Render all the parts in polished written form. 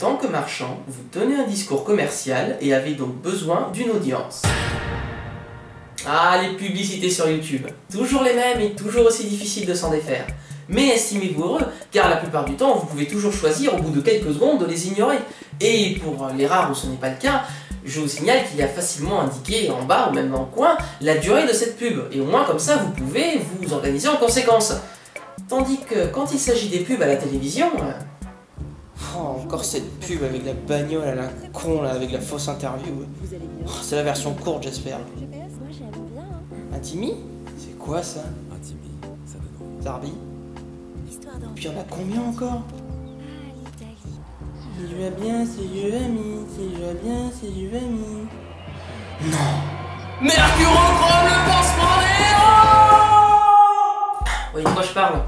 tant que marchand, vous tenez un discours commercial et avez donc besoin d'une audience. Ah, les publicités sur YouTube. Toujours les mêmes et toujours aussi difficiles de s'en défaire. Mais estimez-vous heureux, car la plupart du temps, vous pouvez toujours choisir au bout de quelques secondes de les ignorer. Et pour les rares où ce n'est pas le cas, je vous signale qu'il y a facilement indiqué en bas ou même dans le coin la durée de cette pub. Et au moins comme ça, vous pouvez vous organiser en conséquence. Tandis que quand il s'agit des pubs à la télévision... Oh, encore cette pub avec la bagnole à la con là, avec la fausse interview. Oh, c'est la version courte, j'espère. Un Timmy? C'est quoi ça? Un Timmy, ça donne. Zarbi? Et puis on a combien encore? Si je vais bien, si je vais mis, si je vais bien, si je vais mis. Non! Mercurochrome, le pansement des héros! Vous voyez de quoi je parle?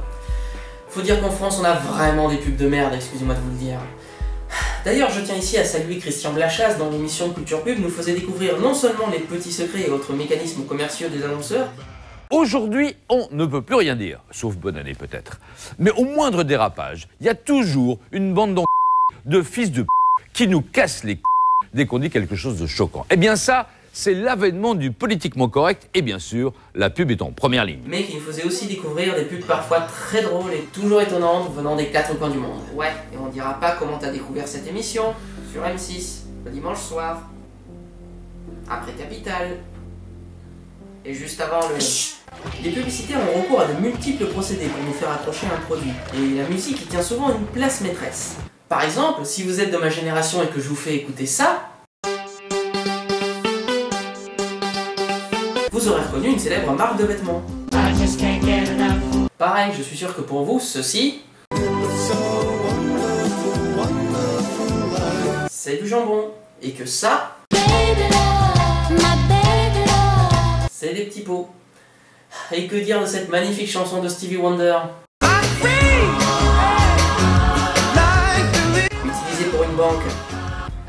Faut dire qu'en France, on a vraiment des pubs de merde, excusez-moi de vous le dire. D'ailleurs, je tiens ici à saluer Christian Blachas, dans l'émission Culture Pub nous faisait découvrir non seulement les petits secrets et autres mécanismes commerciaux des annonceurs. Aujourd'hui, on ne peut plus rien dire, sauf bonne année peut-être. Mais au moindre dérapage, il y a toujours une bande de fils de qui nous cassent les dès qu'on dit quelque chose de choquant. Eh bien ça, c'est l'avènement du politiquement correct et bien sûr, la pub est en première ligne. Mais qui nous faisait aussi découvrir des pubs parfois très drôles et toujours étonnantes venant des quatre coins du monde. Ouais, et on dira pas comment t'as découvert cette émission sur M6, le dimanche soir, après Capital, et juste avant le... Les publicités ont recours à de multiples procédés pour nous faire accrocher un produit, et la musique y tient souvent une place maîtresse. Par exemple, si vous êtes de ma génération et que je vous fais écouter ça, vous aurez reconnu une célèbre marque de vêtements. Pareil, je suis sûr que pour vous, ceci... c'est du jambon. Et que ça... c'est des petits pots. Et que dire de cette magnifique chanson de Stevie Wonder? Utilisée pour une banque.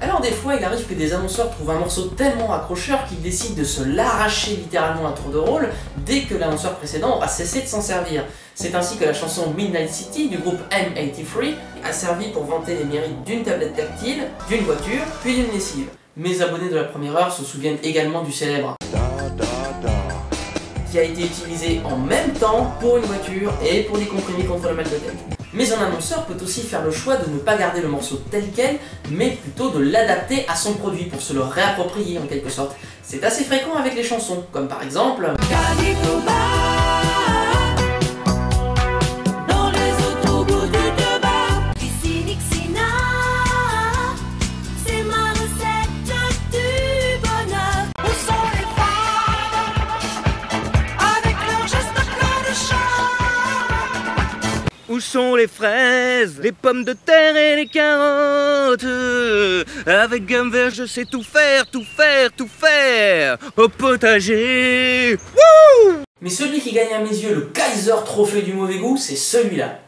Alors des fois, il arrive que des annonceurs trouvent un morceau tellement accrocheur qu'ils décident de se l'arracher littéralement à tour de rôle dès que l'annonceur précédent aura cessé de s'en servir. C'est ainsi que la chanson Midnight City du groupe M83 a servi pour vanter les mérites d'une tablette tactile, d'une voiture, puis d'une lessive. Mes abonnés de la première heure se souviennent également du célèbre qui a été utilisé en même temps pour une voiture et pour des comprimés contre le mal de tête. Mais un annonceur peut aussi faire le choix de ne pas garder le morceau tel quel, mais plutôt de l'adapter à son produit pour se le réapproprier en quelque sorte. C'est assez fréquent avec les chansons, comme par exemple... Où sont les fraises, les pommes de terre et les carottes? Avec gamme vert, je sais tout faire, tout faire, tout faire. Au potager. Wouh! Mais celui qui gagne à mes yeux le Kaiser Trophée du mauvais goût, c'est celui-là.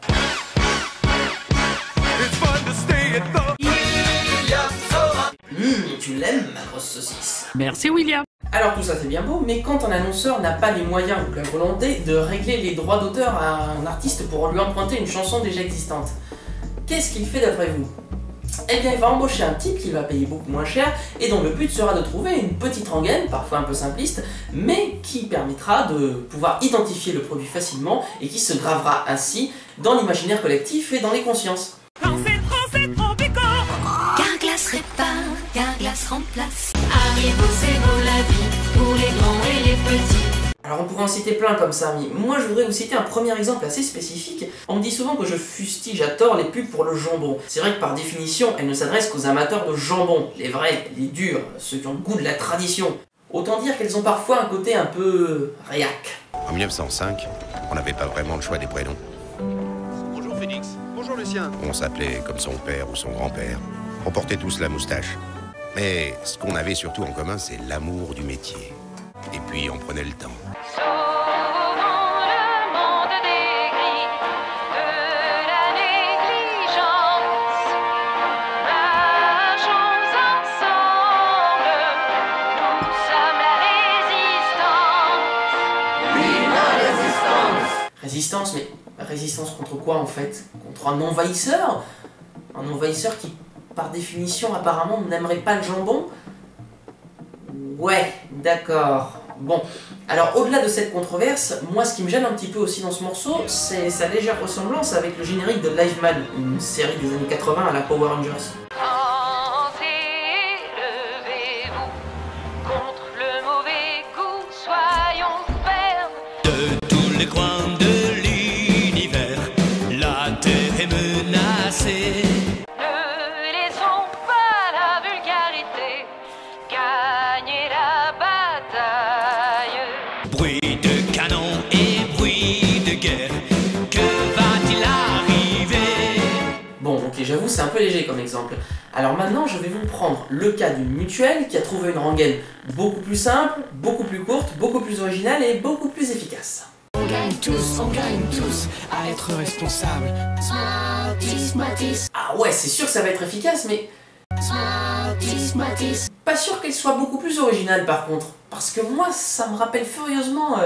Tu l'aimes, ma grosse saucisse? Merci William. Alors tout ça c'est bien beau, mais quand un annonceur n'a pas les moyens ou la volonté de régler les droits d'auteur à un artiste pour lui emprunter une chanson déjà existante, qu'est-ce qu'il fait d'après vous? Eh bien il va embaucher un type qu'il va payer beaucoup moins cher et dont le but sera de trouver une petite rengaine, parfois un peu simpliste, mais qui permettra de pouvoir identifier le produit facilement et qui se gravera ainsi dans l'imaginaire collectif et dans les consciences. Carglass répare, Carglass remplace. Haribo, c'est beau la vie, pour les grands et les petits. Alors on pourrait en citer plein comme ça, mais moi je voudrais vous citer un premier exemple assez spécifique. On me dit souvent que je fustige à tort les pubs pour le jambon. C'est vrai que par définition, elles ne s'adressent qu'aux amateurs de jambon, les vrais, les durs, ceux qui ont le goût de la tradition. Autant dire qu'elles ont parfois un côté un peu réac. En 1905, on n'avait pas vraiment le choix des prénoms. Bonjour Félix. Bonjour Lucien. On s'appelait comme son père ou son grand-père. On portait tous la moustache. Mais ce qu'on avait surtout en commun, c'est l'amour du métier. Et puis on prenait le temps. Résistance, mais résistance contre quoi en fait? Contre un envahisseur? Un envahisseur qui par définition, apparemment, n'aimerait pas le jambon. Ouais, d'accord. Bon, alors au-delà de cette controverse, moi ce qui me gêne un petit peu aussi dans ce morceau, c'est sa légère ressemblance avec le générique de Live Man, une série des années 80 à la Power Rangers. Levez-vous contre le mauvais goût, soyons fermes. De tous les coins de l'univers, la terre est menacée. Ne laissons pas la vulgarité gagner la bataille. Bruit de canon et bruit de guerre, que va-t-il arriver? Bon, ok, j'avoue, c'est un peu léger comme exemple. Alors maintenant, je vais vous prendre le cas d'une mutuelle qui a trouvé une rengaine beaucoup plus simple, beaucoup plus courte, beaucoup plus originale et beaucoup plus efficace. On gagne tous à être responsable. Smarties. Ah ouais, c'est sûr que ça va être efficace, mais Smarties. pas sûr qu'elle soit beaucoup plus originale par contre. Parce que moi, ça me rappelle furieusement...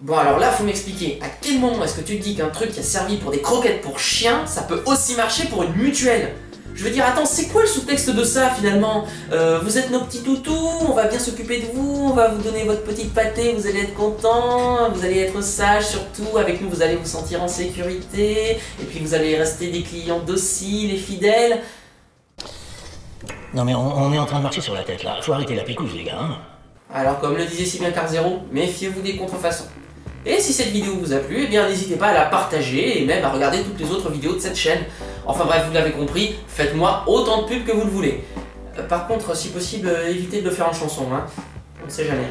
Bon alors là, faut m'expliquer, à quel moment est-ce que tu te dis qu'un truc qui a servi pour des croquettes pour chiens, ça peut aussi marcher pour une mutuelle? Je veux dire, attends, c'est quoi le sous-texte de ça finalement? Vous êtes nos petits toutous, on va bien s'occuper de vous, on va vous donner votre petite pâtée, vous allez être contents, vous allez être sages surtout, avec nous vous allez vous sentir en sécurité, et puis vous allez rester des clients dociles et fidèles. Non mais on est en train de marcher sur la tête là, faut arrêter la picouse les gars. Hein. Alors comme le disait si bien Carzero, méfiez-vous des contrefaçons. Et si cette vidéo vous a plu, eh bien n'hésitez pas à la partager et même à regarder toutes les autres vidéos de cette chaîne. Enfin bref, vous l'avez compris, faites-moi autant de pubs que vous le voulez. Par contre, si possible, évitez de le faire en chanson, hein. On ne sait jamais.